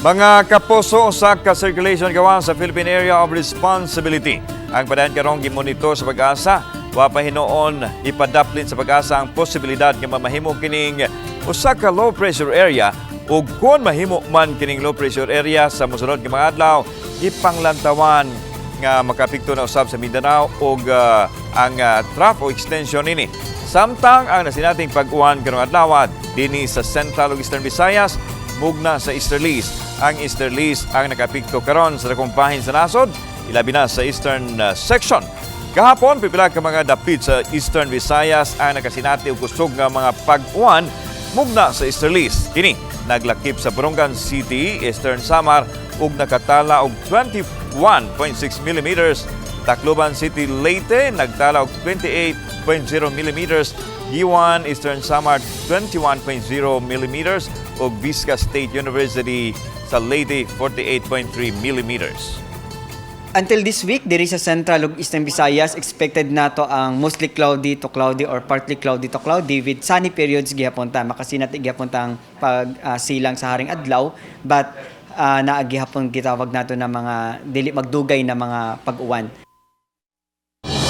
Mga kapuso sa ka-circulation gawa sa Philippine Area of Responsibility. Ang padayon karong gimonitor sa pag-asa, wa pa hinoon ipadaplit sa pag-asa ang posibilidad nga mamahimo kining usa ka low pressure area ug kung mahimo man kining low pressure area sa mosunod nga mga adlaw, ipanglantawan nga makapikto na usab sa Mindanao ug ang trough o extension nini. Samtang ang nasinating pag-uwan karong adlaw dinhi sa Central ug Eastern Visayas mugna sa Easterlies. Ang Easterlies ang nakapikto karon sa dakong bahin sa nasod, ilabi na sa Eastern section. Kahapon, pipila ka mga dapit sa Eastern Visayas ang nakasinati og kusog nga mga pag-uwan mugna sa Easterlies. Kini naglakip sa Borongan City, Eastern Samar ug nakatala og 21.6 mm. Tacloban City, Leyte nagtala og 28.0 mm. Giwan, Eastern Samar 21.0 mm ug Vizcaya State University sa Leyte 48.3 mm. Until this week, diri sa Central ug Eastern Visayas, expected nato ang mostly cloudy to cloudy or partly cloudy to cloudy with sunny periods gihapon ta. Makasinati gihapon ta ang pagsilang sa haring adlaw, but naagihapon gitawag nato na mga dili magdugay na mga pag-uwan.